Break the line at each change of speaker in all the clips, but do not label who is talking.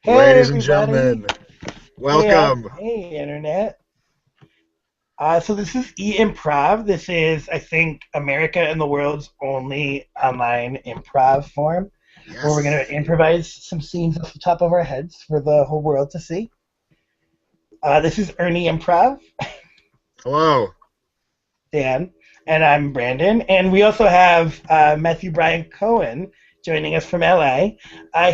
Hey,
Ladies and
everybody.
gentlemen, welcome.
Hey, Internet. So this is e-improv. This is, I think, America and the world's only online improv form, where we're going
Yes.
to improvise some scenes off the top of our heads for the whole world to see. This is Ernie Improv,
Hello.
Dan, and I'm Brandon. And we also have Matthew Brian Cohen joining us from LA. Uh,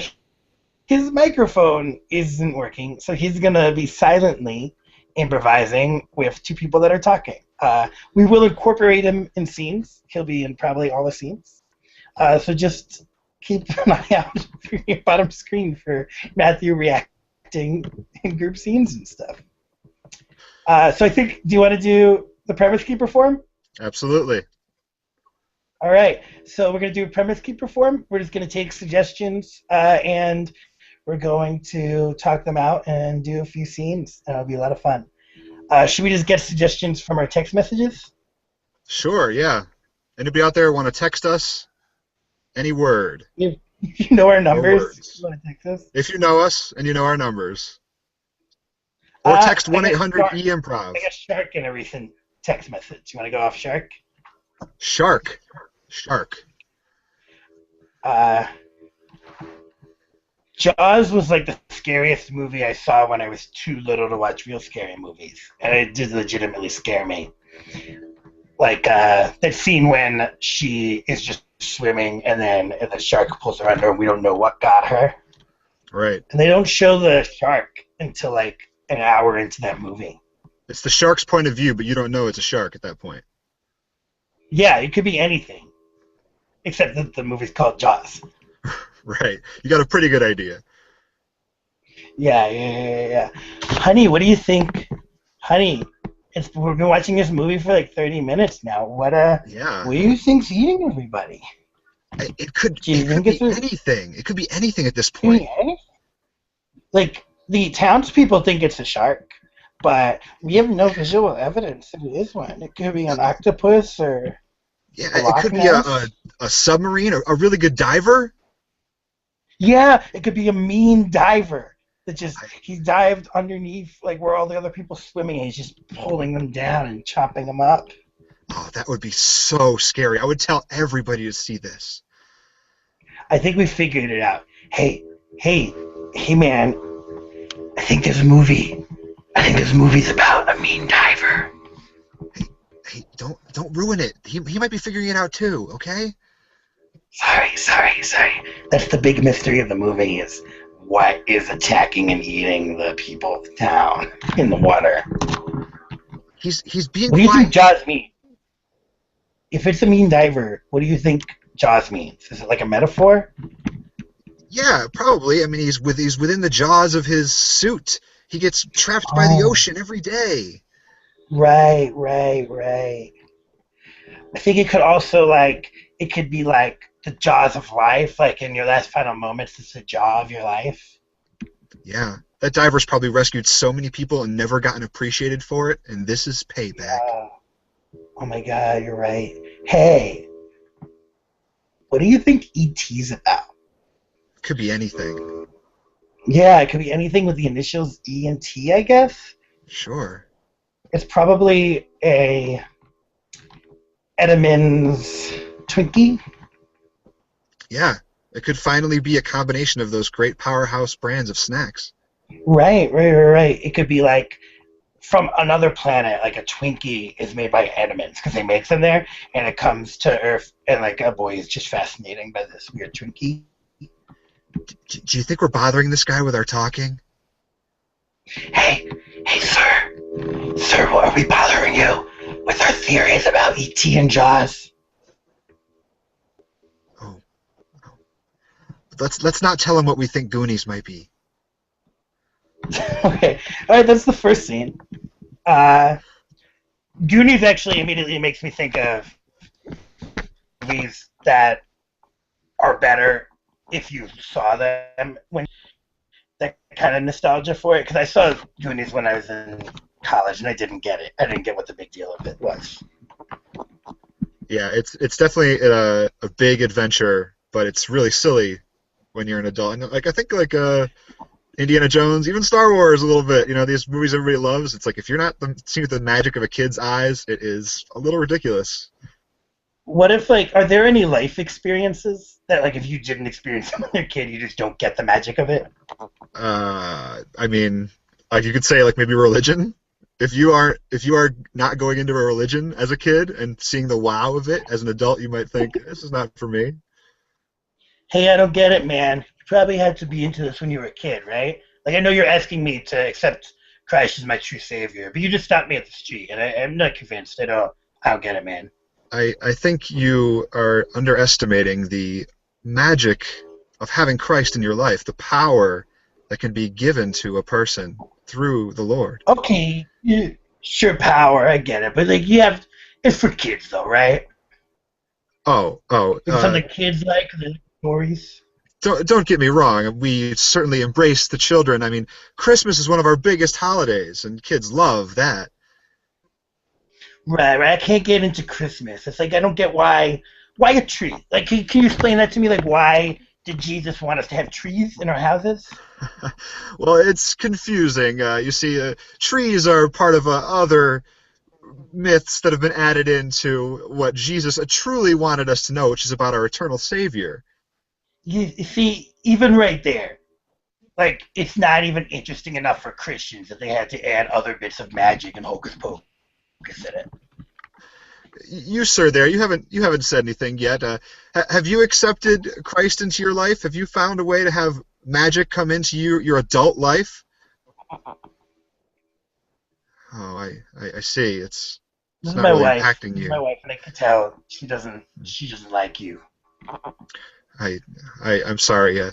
his microphone isn't working, so he's gonna be silently improvising with two people that are talking. We will incorporate him in scenes. He'll be in probably all the scenes. So just keep an eye out for your bottom screen for Matthew reacting in group scenes and stuff. So I think, do you want to do the premise keeper form?
Absolutely.
All right. So we're going to do a premise keeper form. We're just going to take suggestions and we're going to talk them out and do a few scenes. And it'll be a lot of fun. Should we just get suggestions from our text messages?
Sure, yeah. Anybody out there want to text us? Any word.
You know our
Or
numbers. You
words.
want to text us?
If you know us and you know our numbers. Or text
I
1
got
800
shark.
e-improv.
I got shark in a recent text message. You want to go off shark?
Shark. Shark.
Uh, Jaws was like the scariest movie I saw when I was too little to watch real scary movies, and it did legitimately scare me. Like that scene when she is just swimming and then the shark pulls her under and we don't know what got her.
Right.
And they don't show the shark until like an hour into that movie.
It's the shark's point of view, but you don't know it's a shark at that point.
Yeah, it could be anything. Except that the movie's called Jaws.
Right. You got a pretty good idea.
Yeah. Honey, what do you think? Honey, we've been watching this movie for like 30 minutes now.
Yeah.
What do you think's eating everybody?
It could
Do you
it could
think it's
be
a
anything. It could be anything at this
could
point.
be anything? Like the townspeople think it's a shark, but we have no visual evidence that it is one. It could be an octopus or
Yeah,
a
it
Loch
could be
Ness.
a submarine, a really good diver.
Yeah, it could be a mean diver that just
I,
he dived underneath like where all the other people swimming and he's just pulling them down and chopping them up.
oh, that would be so scary. I would tell everybody to see this.
I think we figured it out. Hey, hey man, I think this movie I think this movie's about a mean diver.
Hey, hey, don't ruin it. He might be figuring it out too. Okay?
Sorry. That's the big mystery of the movie is what is attacking and eating the people of the town in the water.
He's being
What do you
quiet.
think Jaws means? If it's a mean diver, what do you think Jaws means? Is it like a metaphor?
Yeah, probably. I mean, he's within the jaws of his suit. He gets trapped by the
Oh,
ocean every day.
right. I think it could also like it could be like the jaws of life, like in your last final moments, it's the jaw of your life.
Yeah, that diver's probably rescued so many people and never gotten appreciated for it, and this is payback.
Yeah. Oh my God, you're right. Hey, what do you think ET's about?
Could be anything.
Yeah, it could be anything with the initials E and T, I guess.
Sure.
It's probably a Edamins Twinkie.
Yeah, it could finally be a combination of those great powerhouse brands of snacks.
Right. It could be like from another planet, like a Twinkie is made by Edamins because they make them there, and it comes to Earth, and like a boy is just fascinating by this weird Twinkie.
Do you think we're bothering this guy with our talking?
Hey, sir, are we bothering you with our theories about ET and Jaws?
Oh, oh. Let's not tell him what we think Goonies might be.
Okay, all right, that's the first scene. Uh, Goonies actually immediately makes me think of movies that are better if you saw them when that kind of nostalgia for it. Because I saw Goonies when I was in college and I didn't get it. I didn't get what the big deal of it was.
Yeah, it's definitely a big adventure, but it's really silly when you're an adult. And like I think like Indiana Jones, even Star Wars a little bit. You know, these movies everybody loves. It's like if you're not seeing the magic of a kid's eyes, it is a little ridiculous.
What if, like, are there any life experiences that, like, if you didn't experience them when you're a kid, you just don't get the magic of it?
I mean, like you could say, like maybe religion. If you are not going into a religion as a kid and seeing the wow of it as an adult, you might think this is not for me.
Hey, I don't get it, man. You probably had to be into this when you were a kid, right? Like, I know you're asking me to accept Christ as my true savior, but you just stopped me at the street, and I'm not convinced. I don't get it, man.
I think you are underestimating the magic of having Christ in your life, the power that can be given to a person through the Lord.
Okay, sure, power, I get it, but like, it's for kids, though, right?
Oh, oh,
It's something kids like the stories.
don't get me wrong. We certainly embrace the children. I mean, Christmas is one of our biggest holidays, and kids love that.
Right, right. I can't get into Christmas. It's like I don't get why a tree. Like, can you explain that to me? Like, why did Jesus want us to have trees in our houses?
Well, it's confusing. You see, trees are part of other myths that have been added into what Jesus truly wanted us to know, which is about our eternal Savior.
You see, even right there, like it's not even interesting enough for Christians that they had to add other bits of magic and hocus pocus in it.
You, sir, there, you haven't said anything yet. Have you accepted Christ into your life? Have you found a way to have magic come into your adult life? Oh, I see.
This
It's
is
not
my
really
wife.
impacting
This is my
you.
wife, and I can tell she doesn't like you.
I, I'm sorry. I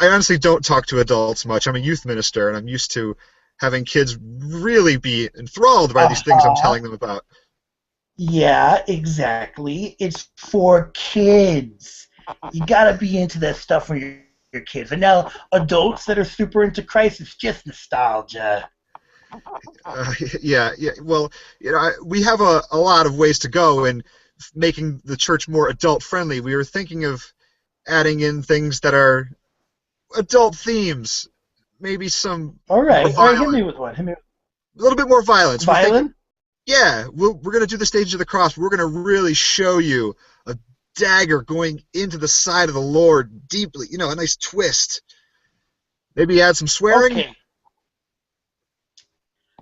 honestly don't talk to adults much. I'm a youth minister, and I'm used to having kids really be enthralled by
Uh
these things I'm
huh.
telling them about.
Yeah, exactly. It's for kids. You gotta be into that stuff when you're kids. And now adults that are super into Christ, it's just nostalgia.
Uh, yeah, yeah. Well, we have a lot of ways to go in making the church more adult friendly. We were thinking of adding in things that are adult themes, maybe some more
All right. Hit
violent,
me with one. Hit me
a little bit more violence. We're thinking,
violent.
yeah, we're going to do the stage of the cross. We're going to really show you a dagger going into the side of the Lord deeply. A nice twist. Maybe add some swearing.
Okay,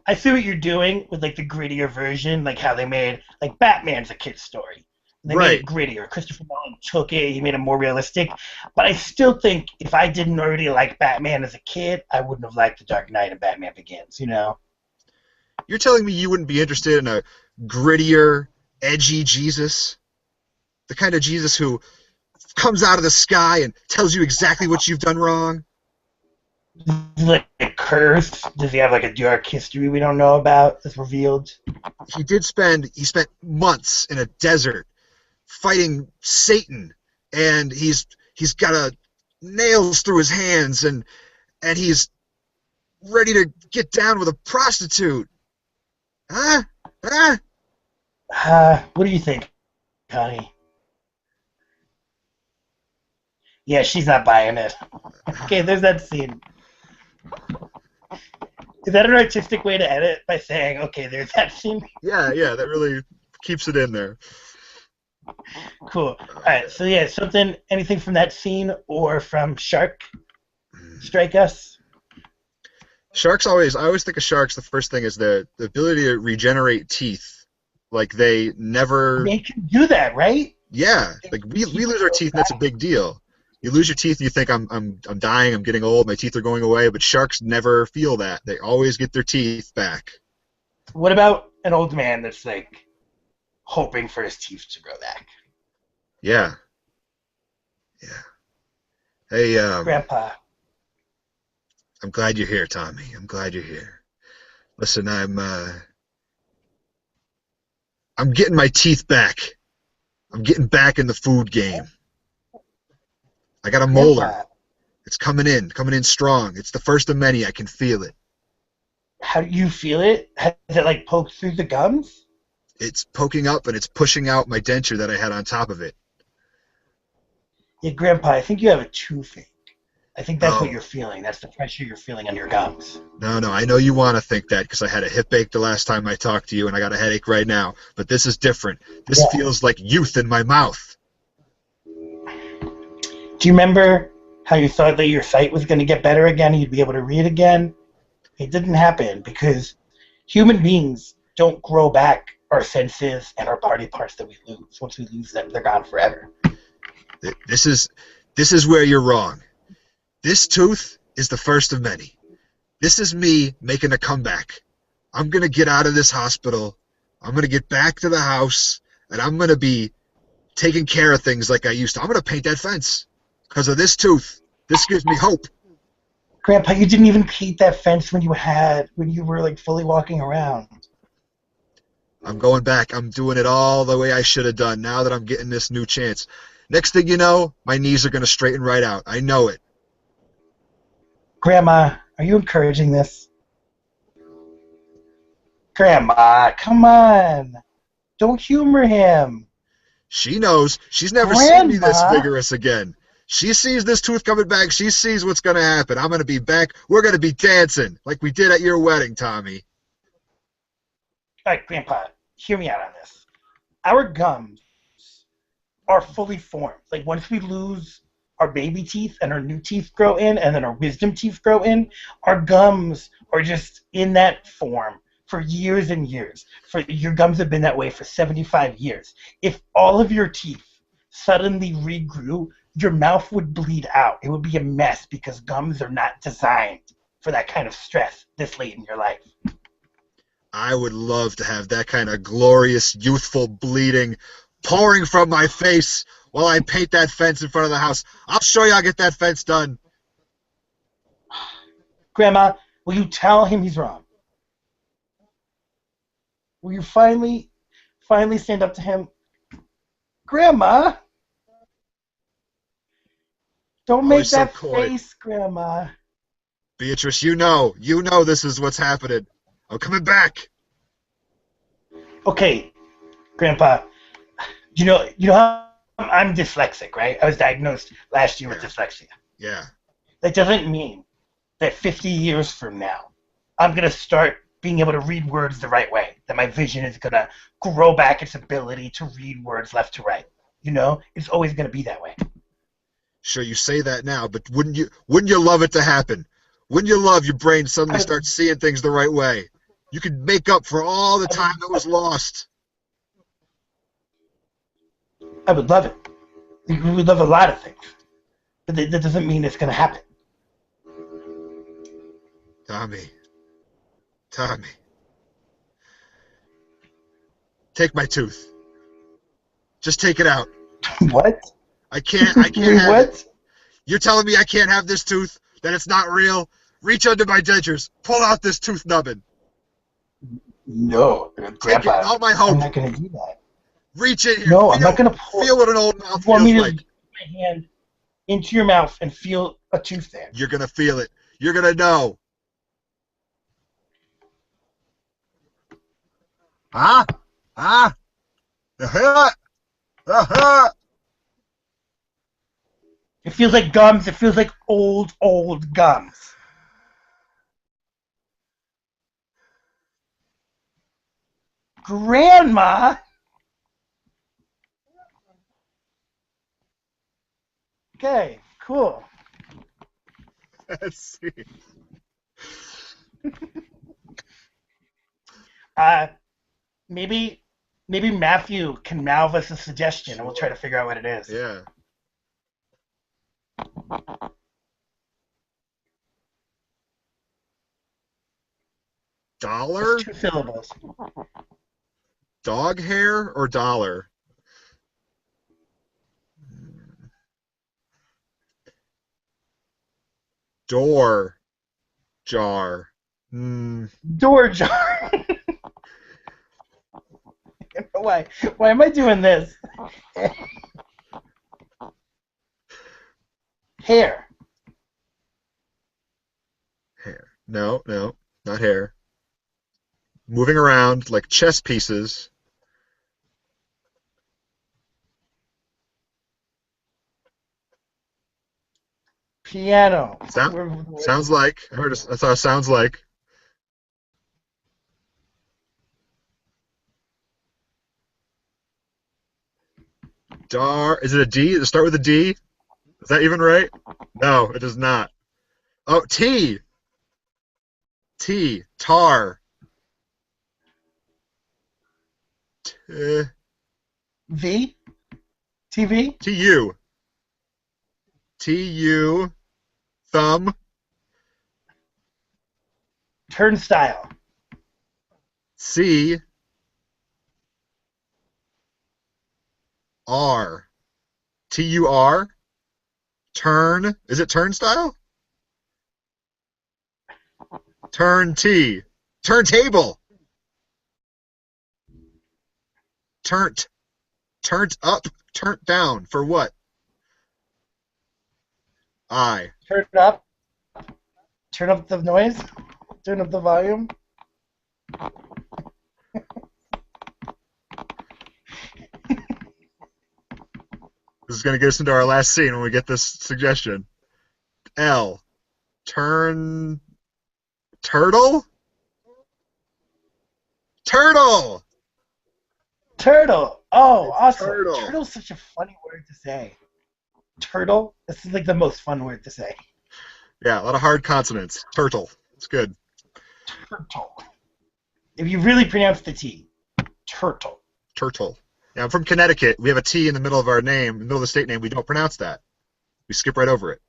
I see what you're doing with like the grittier version, like how they made like Batman's a kid's story. They made
Right.
it grittier. Christopher Nolan took it, he made it more realistic. But I still think if I didn't already like Batman as a kid, I wouldn't have liked The Dark Knight and Batman Begins, you know?
You're telling me you wouldn't be interested in a grittier, edgy Jesus? The kind of Jesus who comes out of the sky and tells you exactly what you've done wrong?
Like a curse? Does he have like a dark history we don't know about that's revealed?
He spent months in a desert fighting Satan, and he's got nails through his hands, and he's ready to get down with a prostitute. Huh? Huh?
What do you think, Connie? Yeah, she's not buying it. Okay, there's that scene. Is that an artistic way to edit by saying, okay, there's that scene?
Yeah, yeah, that really keeps it in there.
Cool. All right. So yeah, anything from that scene or from Shark strike us?
I always think of sharks. The first thing is the ability to regenerate teeth. Like they never,
They can do that, right?
yeah. Like we lose our teeth, and that's a big deal. You lose your teeth, and you think I'm dying, I'm getting old, my teeth are going away. But sharks never feel that. They always get their teeth back.
What about an old man that's like hoping for his teeth to grow back?
Yeah, yeah. Hey,
Grandpa.
I'm glad you're here, Tommy. I'm glad you're here. Listen, I'm getting my teeth back. I'm getting back in the food game. I got a molar.
Grandpa.
It's coming in strong. It's the first of many. I can feel it.
How do you feel it? Has it like poked through the gums?
It's poking up and it's pushing out my denture that I had on top of it.
Yeah, Grandpa, I think you have a toothache. I think that's what
No,
you're feeling. That's the pressure you're feeling on your gums.
no, no. I know you want to think that because I had a hip ache the last time I talked to you, and I got a headache right now. But this is different. This
Yeah.
feels like youth in my mouth.
Do you remember how you thought that your sight was going to get better again and you'd be able to read again? It didn't happen because human beings don't grow back our senses and our body parts that we lose. Once we lose them, they're gone forever.
This is this is where you're wrong. This tooth is the first of many. This is me making a comeback. I'm going to get out of this hospital. I'm going to get back to the house, and I'm going to be taking care of things like I used to. I'm going to paint that fence because of this tooth. This gives me hope.
Grandpa, you didn't even paint that fence when you were like fully walking around.
I'm going back. I'm doing it all the way I should have done now that I'm getting this new chance. Next thing you know, my knees are going to straighten right out. I know it.
Grandma, are you encouraging this? Grandma, come on. Don't humor him.
She knows. She's never seen me this
Grandma.
vigorous again. She sees this tooth coming back. She sees what's going to happen. I'm going to be back. We're going to be dancing like we did at your wedding, Tommy.
All right, Grandpa, hear me out on this. Our gums are fully formed. Like once we lose our baby teeth and our new teeth grow in and then our wisdom teeth grow in, our gums are just in that form for years and years. For your gums have been that way for 75 years. If all of your teeth suddenly regrew, your mouth would bleed out. It would be a mess because gums are not designed for that kind of stress this late in your life.
I would love to have that kind of glorious, youthful bleeding pouring from my face while I paint that fence in front of the house. I'll show you how to get that fence done.
Grandma, will you tell him he's wrong? Will you finally stand up to him? Grandma, don't
Always
make
so
that
coy.
face, Grandma.
Beatrice, you know this is what's happening. I'm coming back.
Okay, Grandpa, you know how I'm dyslexic, right? I was diagnosed last year with
Yeah,
dyslexia.
yeah.
That doesn't mean that 50 years from now, I'm going to start being able to read words the right way, that my vision is going to grow back its ability to read words left to right. It's always going to be that way.
Sure, you say that now, but wouldn't you love it to happen? Wouldn't you love your brain to
I
suddenly
would,
start seeing things the right way? You could make up for all the
I would,
time that was lost.
I would love it. We would love a lot of things, but that doesn't mean it's going to happen.
Tommy, Tommy, take my tooth. Just take it out.
What?
I can't
Wait,
have it.
what?
You're telling me I can't have this tooth? That it's not real? Reach under my dentures. Pull out this tooth nubbin.
No,
Take it.
Grandpa,
All my
I'm
hope.
not going to do that.
Reach in here.
No, I'm not going to pull.
Feel what an old mouth
You want
feels
me to
like.
put my hand into your mouth and feel a tooth there?
You're gonna feel it. You're gonna know. Ah, ah, ah, ah.
It feels like gums. It feels like old gums. Grandma. Okay, cool.
Let's see.
Uh, maybe Matthew can mouth us a suggestion, and we'll try to figure out what it is.
Yeah.
It's
Dollar?
2 syllables.
Dog hair or dollar? Door jar. Hmm.
Door jar. I don't know why. Why am I doing this? Hair.
Hair. No, no, not hair. Moving around like chess pieces.
Piano.
Sounds like. I saw sounds like. Dar. Is it a D? Does it start with a D? Is that even right? No, it does not. Oh, T. T. Tar. T.
V? TV?
T-U. T-U. Thumb.
Turnstile.
C. R. T-U-R. Turn. Is it turnstile? Turn T. Turntable. Turnt. Turnt up. Turnt down. For what? I.
Turn it up. Turn up the noise. Turn up the volume.
This is going to get us into our last scene when we get this suggestion. L. Turn. Turtle? Turtle!
Turtle. Oh, awesome.
Turtle.
Turtle's such a funny word to say. Turtle? This is like the most fun word to say.
Yeah, a lot of hard consonants. Turtle. It's good.
Turtle. If you really pronounce the T. Turtle.
Turtle. Yeah, I'm from Connecticut. We have a T in the middle of our name, in the middle of the state name. We don't pronounce that. We skip right over it.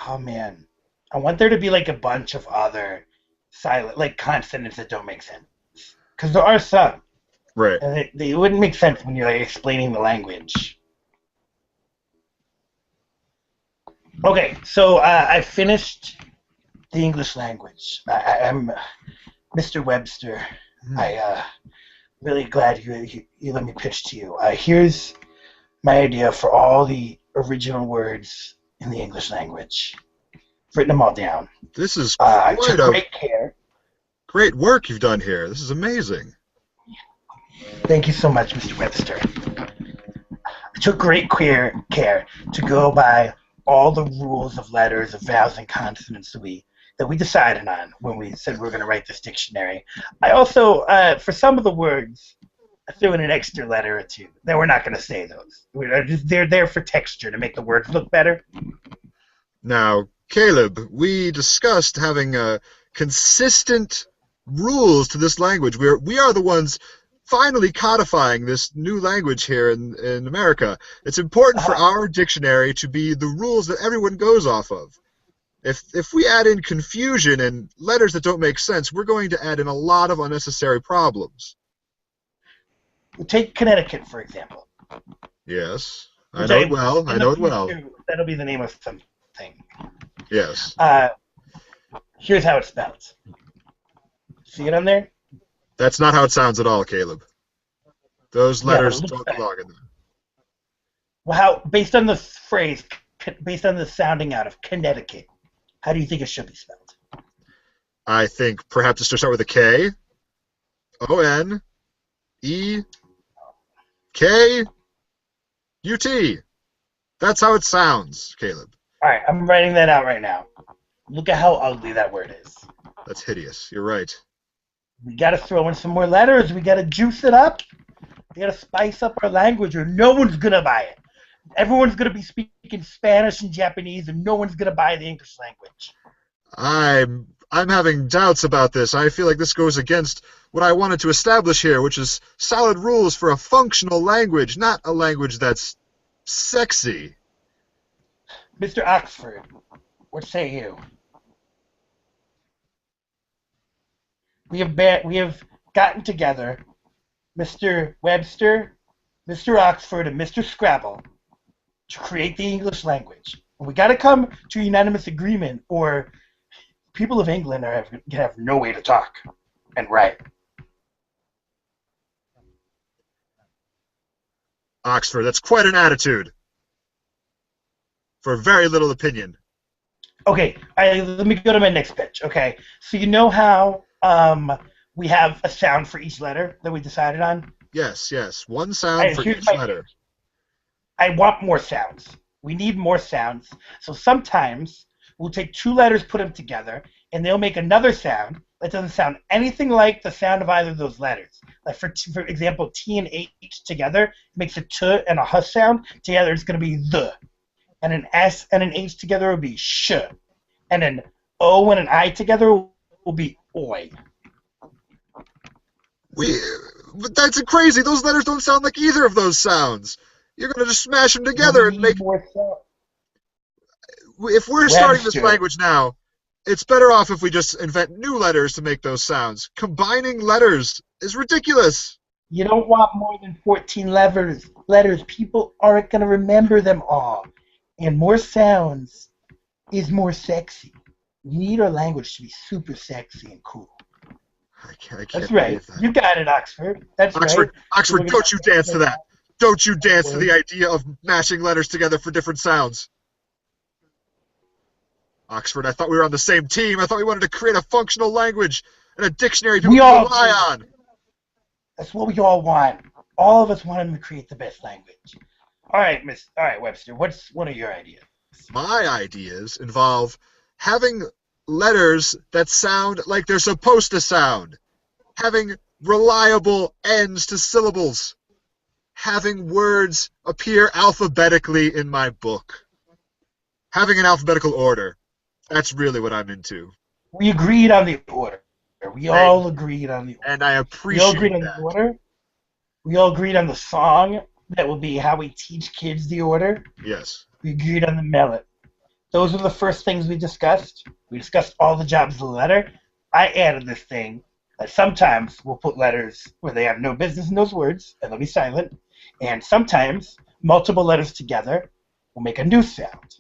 Oh, man. I want there to be like a bunch of other silent, like consonants that don't make sense. Because there are some.
Right.
And they wouldn't make sense when you're like explaining the language. Okay, so I finished the English language. I'm Mr. Webster. I really glad you let me pitch to you. Here's my idea for all the original words in the English language. I've written them all down.
This is
I
quite
took great care.
Great work you've done here. This is amazing.
Thank you so much, Mr. Webster. I took great care to go by all the rules of letters, of vowels, and consonants that we decided on when we said we were going to write this dictionary. I also, for some of the words, I threw in an extra letter or two. Then we're not going to say those. They're there for texture to make the words look better.
Now, Caleb, we discussed having consistent rules to this language. We are the ones finally codifying this new language here in America. It's important for our dictionary to be the rules that everyone goes off of. If we add in confusion and letters that don't make sense, we're going to add in a lot of unnecessary problems.
Take Connecticut, for example.
Yes. I know it well. I know it well.
That'll be the name of something.
Yes.
Here's how it's spelled. See it on there?
That's not how it sounds at all, Caleb. Those letters don't belong in there.
Well, based on the phrase, based on the sounding out of Connecticut, how do you think it should be spelled?
I think perhaps it should start with a K. O-N. E. K. U-T. That's how it sounds, Caleb.
All right, I'm writing that out right now. Look at how ugly that word is.
That's hideous. You're right.
We got to throw in some more letters. We got to juice it up. We got to spice up our language or no one's going to buy it. Everyone's going to be speaking Spanish and Japanese and no one's going to buy the English language.
I'm having doubts about this. I feel like this goes against what I wanted to establish here, which is solid rules for a functional language, not a language that's sexy.
Mr. Oxford, what say you? We have gotten together, Mr. Webster, Mr. Oxford, and Mr. Scrabble, to create the English language. And we got to come to a unanimous agreement, or people of England are going to have no way to talk and write.
Oxford, that's quite an attitude. For very little opinion.
Okay, let me go to my next pitch. Okay, so you know how we have a sound for each letter that we decided on?
Yes, yes. One sound for each letter.
I want more sounds. We need more sounds. So sometimes we'll take two letters, put them together, and they'll make another sound that doesn't sound anything like the sound of either of those letters. Like for example, T and H together makes a T and a H sound. Together it's going to be the. And an S and an H together will be sh. And an O and an I together will be oi.
But that's crazy. Those letters don't sound like either of those sounds. You're going to just smash them together and make...
more sound.
If we're starting this language now, it's better off if we just invent new letters to make those sounds. Combining letters is ridiculous.
You don't want more than 14 letters. People aren't going to remember them all. And more sounds is more sexy. We need our language to be super sexy and cool.
I can't
That's right.
That.
You got it, Oxford. That's right.
Oxford, don't you dance to that. Don't you dance to the idea of mashing letters together for different sounds. Oxford, I thought we were on the same team. I thought we wanted to create a functional language and a dictionary people can rely on.
That's what we all want. All of us want them to create the best language. All right, Webster, what's one of your ideas?
My ideas involve having letters that sound like they're supposed to sound, having reliable ends to syllables, having words appear alphabetically in my book, having an alphabetical order. That's really what I'm into.
We agreed on the order. We all agreed on the order.
And I appreciate that.
We all agreed on the order. We all agreed on the song that will be how we teach kids the order.
Yes.
We agreed on the melody. Those were the first things we discussed. We discussed all the jobs of the letter. I added this thing that sometimes we'll put letters where they have no business in those words, and they'll be silent. And sometimes multiple letters together will make a new sound.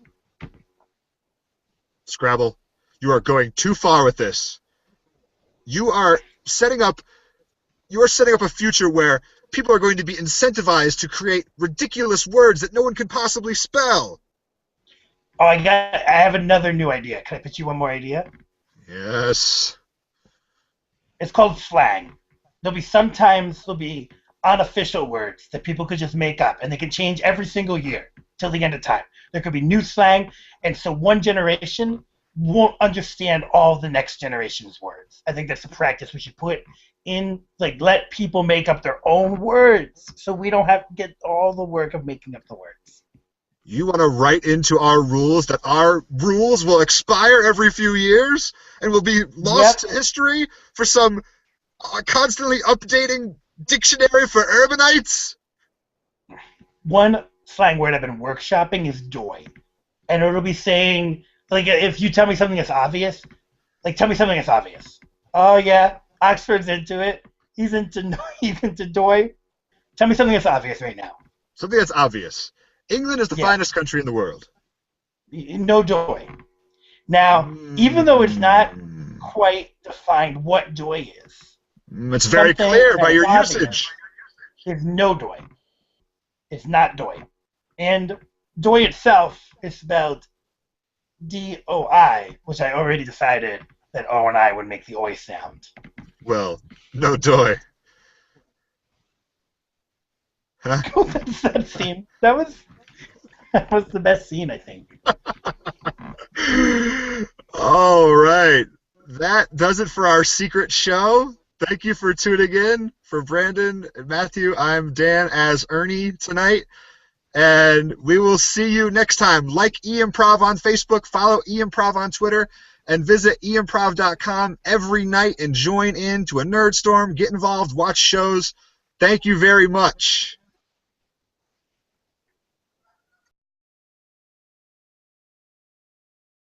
Scrabble, you are going too far with this. You are setting up a future where people are going to be incentivized to create ridiculous words that no one can possibly spell.
Oh, I have another new idea. Can I pitch you one more idea?
Yes.
It's called slang. Sometimes there'll be unofficial words that people could just make up, and they can change every single year till the end of time. There could be new slang, and so one generation won't understand all the next generation's words. I think that's a practice we should put in, like, let people make up their own words so we don't have to get all the work of making up the words.
You want to write into our rules that our rules will expire every few years and will be lost to history for some constantly updating dictionary for urbanites?
One slang word I've been workshopping is doy. And it'll be saying, like, if you tell me something that's obvious, like, tell me something that's obvious. Oh, yeah, Oxford's into it. He's into doy. Tell me something that's obvious right now.
Something that's obvious. England is the finest country in the world.
No doy. Now, even though it's not quite defined what doy is,
it's very clear by your usage.
There's no doy. It's not doy. And doy itself is spelled D-O-I, which I already decided that O and I would make the oi sound.
Well, no doy. Huh?
That's that scene. That was the best scene, I think.
All right. That does it for our secret show. Thank you for tuning in. For Brandon and Matthew, I'm Dan as Ernie tonight. And we will see you next time. Like e-mprov on Facebook, follow e-mprov on Twitter, and visit e-mprov.com every night and join in to a nerd storm, get involved, watch shows. Thank you very much.